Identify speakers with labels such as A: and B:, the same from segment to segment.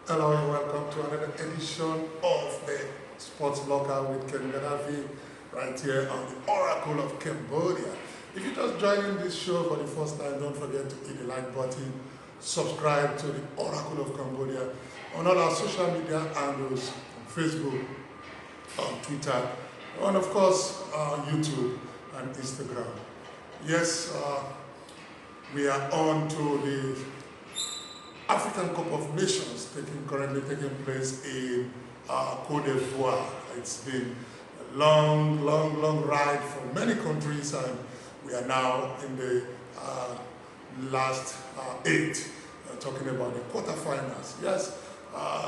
A: Hello and welcome to another edition of the Sports Locker with Ken Gaddafi right here on the Oracle of Cambodia. If you're just joining this show for the first time, don't forget to hit the like button, subscribe to the Oracle of Cambodia on all our social media handles, on Facebook, on Twitter, and of course YouTube and Instagram. Yes, we are on to the African Cup of Nations currently taking place in Côte d'Ivoire. It's been a long ride for many countries, and we are now in the last 8, talking about the quarterfinals. Yes,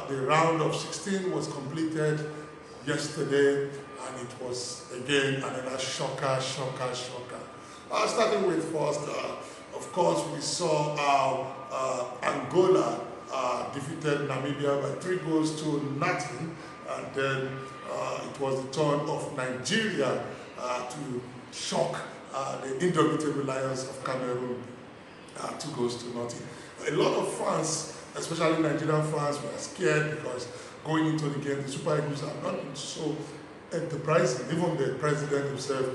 A: the round of 16 was completed yesterday, and it was again another shocker. Starting with first, of course, we saw Angola defeated Namibia by 3-0, and then it was the turn of Nigeria to shock the indomitable Lions of Cameroon 2-0. A lot of fans, especially Nigerian fans, were scared because going into the game, the Super Eagles have not been so enterprising. Even the president himself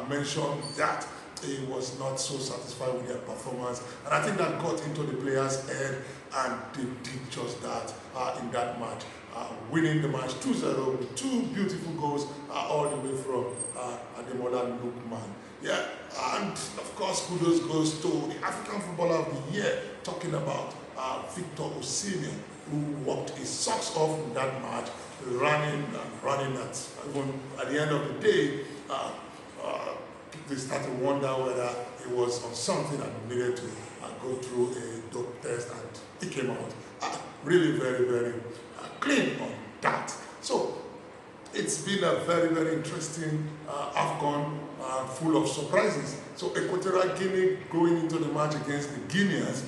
A: mentioned that he was not so satisfied with their performance, and I think that got into the players' head, and they did just that in that match, winning the match 2-0 with 2 beautiful goals all the way from Ademola Lookman. Yeah, and of course kudos goes to the African Footballer of the Year, talking about Victor Osimhen, who worked his socks off in that match, running at even at the end of the day. They started to wonder whether it was on something that needed to go through a dope test, and it came out really very clean on that. So it's been a very interesting AFCON, full of surprises. So Equatorial Guinea going into the match against the Guineans,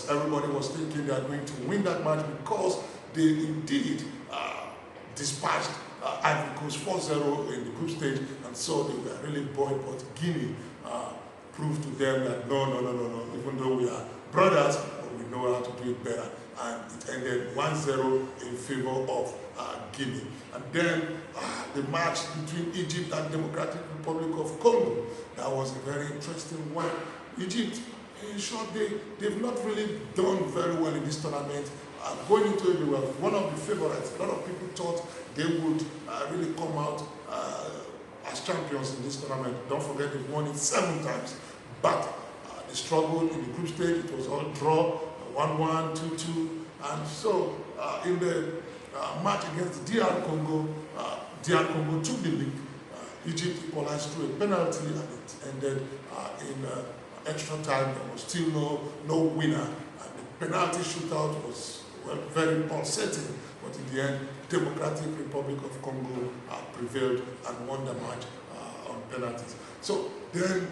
A: everybody was thinking they are going to win that match because they indeed dispatched Ivory Coast 4-0 in the group stage, and so they were really buoyed. But Guinea proved to them that no, even though we are brothers, but we know how to do it better, and it ended 1-0 in favor of Guinea. And then the match between Egypt and Democratic Republic of Congo, that was a very interesting one. Egypt, in short, they've not really done very well in this tournament. Going into it, they were one of the favorites. A lot of people thought they would really come out as champions in this tournament. Don't forget, they've won it 7 times. But they struggled in the group stage. It was all draw, 1-1, 2-2. And so in the match against DR Congo took the lead. Egypt equalized through a penalty, and it ended in extra time. There was still no winner. And the penalty shootout was very pulsating, but in the end, Democratic Republic of Congo prevailed and won the match on penalties. So then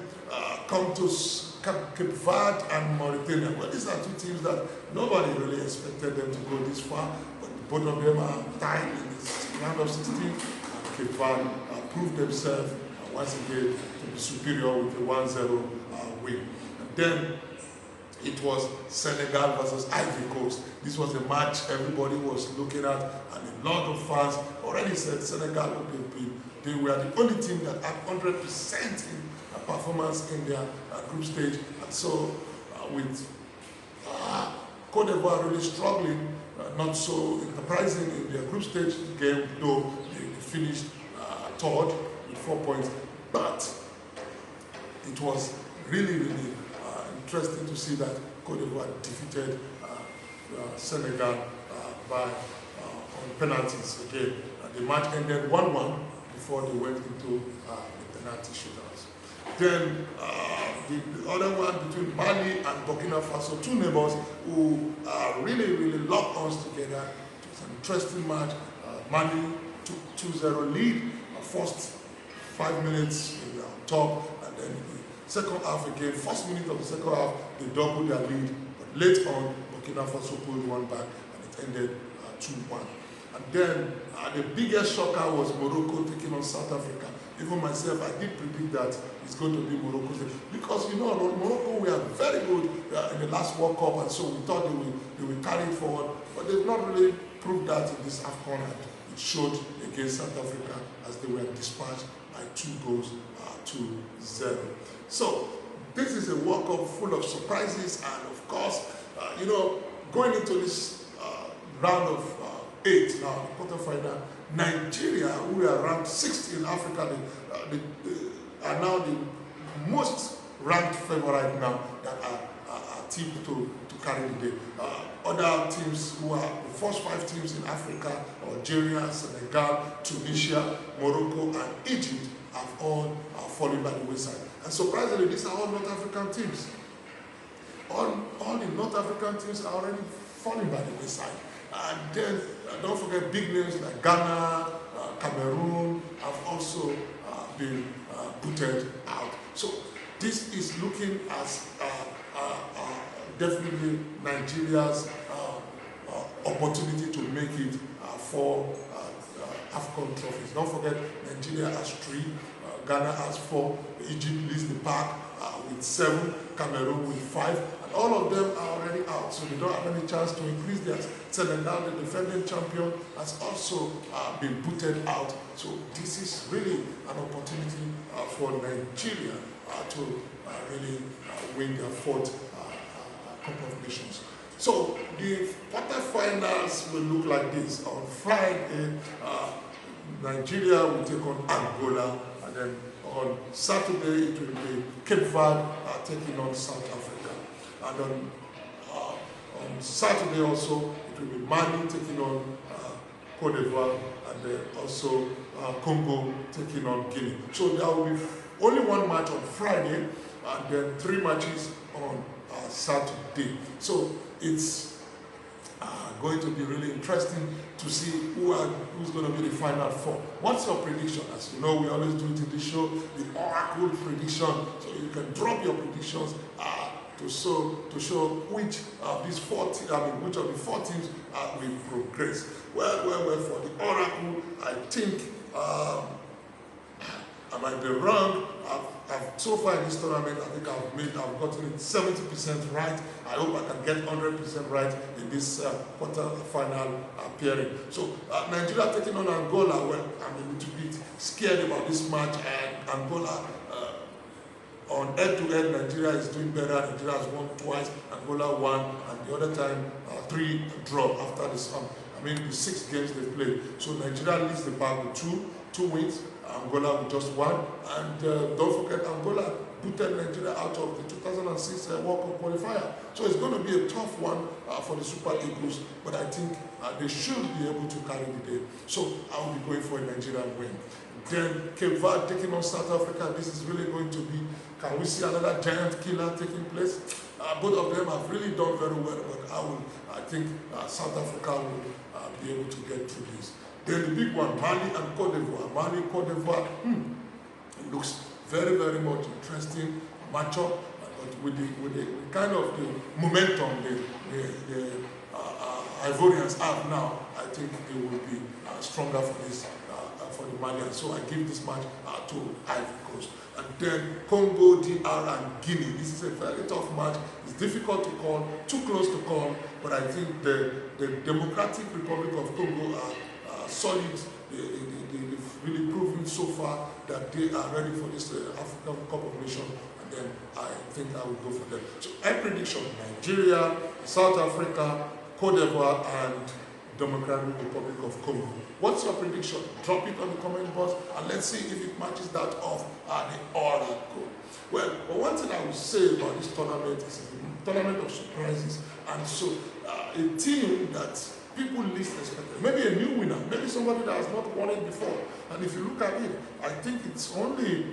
A: come to Cape Verde and Mauritania. Well, these are 2 teams that nobody really expected them to go this far, but both of them are tied in this round of 16. Cape Verde proved themselves once again to be superior with a 1-0 win. And then it was Senegal versus Ivory Coast. This was a match everybody was looking at, and a lot of fans already said Senegal they were the only team that had 100% in performance in their group stage. And so with Côte d'Ivoire really struggling, not so enterprising in their group stage game, though they finished 3rd with 4 points. But it was really interesting to see that Côte d'Ivoire defeated Senegal by on penalties again. The match ended 1-1 before they went into the penalty shootouts. Then the other one between Mali and Burkina Faso, 2 neighbors who really locked arms together. It was an interesting match. Mali took 2-0 lead. First 5 minutes they were on top, and then the second half again, first minute of the second half, they doubled their lead. But late on, Burkina Faso pulled one back, and it ended 2-1. And then the biggest shocker was Morocco taking on South Africa. Even myself, I did predict that it's going to be Morocco's day. Because, you know, Morocco were very good in the last World Cup, and so we thought they will carry it forward. But they've not really proved that in this AFCON, and it showed against South Africa as they were dispatched by 2 goals to 0. So this is a World Cup full of surprises, and of course, you know, going into this round of 8 now, the quarterfinal, Nigeria, who are ranked 6th in Africa, they are now the most ranked favorite now that are tipped to carry the day. Other teams who are the first 5 teams in Africa, Algeria, Senegal, Tunisia, Morocco, and Egypt, have all fallen by the wayside. And surprisingly, these are all North African teams. All the North African teams are already falling by the wayside. And then don't forget big names like Ghana, Cameroon have also been booted out. So this is looking as definitely Nigeria's opportunity to make it for AFCON trophies. Don't forget, Nigeria has 3, Ghana has 4, Egypt leads the pack with 7, Cameroon with 5, and all of them are already out, so they don't have any chance to increase theirs. Senegal, the defending champion, has also been booted out. So this is really an opportunity for Nigeria to really win their 4th Cup of Nations. So the quarterfinals will look like this. On Friday, Nigeria will take on Angola, and then on Saturday it will be Cape Verde taking on South Africa, and on Saturday also it will be Mali taking on Cote d'Ivoire, and then also Congo taking on Guinea. So there will be only 1 match on Friday, and then 3 matches on Saturday. So it's going to be really interesting to see who's going to be the final 4. What's your prediction? As you know, we always do it in the show, the Oracle prediction. So you can drop your predictions to show which of these 4 which of the 4 teams will progress. Well, for the Oracle, I think I might be wrong. So far in this tournament, I think I've gotten it 70% right. I hope I can get 100% right in this quarter-final period. So Nigeria taking on Angola. Well, I'm a little bit scared about this match, and Angola on head-to-head, Nigeria is doing better. Nigeria has won twice, Angola won, and the other time 3 draw after this. The 6 games they played. So Nigeria leads the pack with two wins. Angola with just 1, and don't forget Angola booted Nigeria out of the 2006 World Cup qualifier. So it's going to be a tough one for the Super Eagles, but I think they should be able to carry the day. So I will be going for a Nigerian win. Then Cape Verde taking on South Africa. This is really going to be, can we see another giant killer taking place? Both of them have really done very well, but I think South Africa will be able to get through this. Then the big one, Mali and Cote d'Ivoire. Mali, Cote d'Ivoire, it looks very, very much interesting matchup, but with the kind of the momentum the Ivorians have now, I think they will be stronger for this for the Malians. So I give this match to Ivory Coast. And then Congo, DR, and Guinea. This is a very tough match. It's difficult to call, too close to call, but I think the Democratic Republic of Congo are solid. They've really proven so far that they are ready for this African Cup of Nations, and then I think I will go for them. So my prediction: Nigeria, South Africa, Cote d'Ivoire, and Democratic Republic of Congo. What's your prediction? Drop it on the comment box, and let's see if it matches that of the Oracle. Well, one thing I will say about this tournament is a tournament of surprises, and so a team that people least expected. Maybe a new winner, maybe somebody that has not won it before. And if you look at it, I think it's only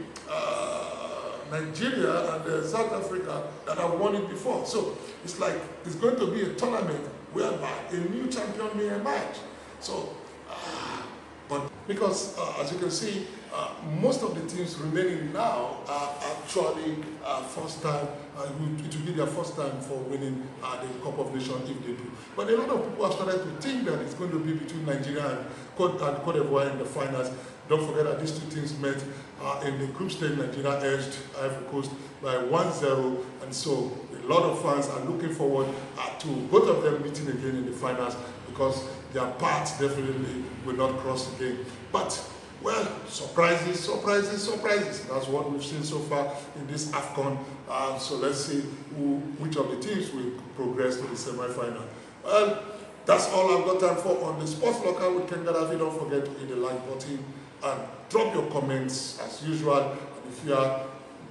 A: Nigeria and South Africa that have won it before. So it's like it's going to be a tournament whereby a new champion may emerge. So, but because as you can see, Most of the teams remaining now are actually first time, it will be their first time for winning the Cup of Nations if they do. But a lot of people have started to think that it's going to be between Nigeria and Cote d'Ivoire in the finals. Don't forget that these two teams met in the group stage. Nigeria edged Ivory Coast by 1-0, and so a lot of fans are looking forward to both of them meeting again in the finals, because their paths definitely will not cross again. But well, surprises, surprises, surprises. That's what we've seen so far in this AFCON. So let's see which of the teams will progress to the semi-final. Well, that's all I've got time for on the Sports Locker with Ken Gaddafi. Don't forget to hit the like button and drop your comments as usual. And if you are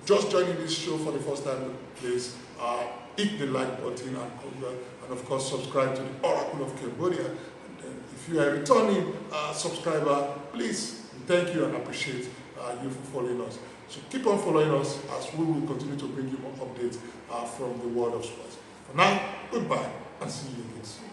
A: just joining this show for the first time, please hit the like button and of course subscribe to the Oracle of Cambodia. And then if you are a returning subscriber, please, thank you and appreciate you for following us. So keep on following us as we will continue to bring you more updates from the world of sports. For now, goodbye and see you again soon.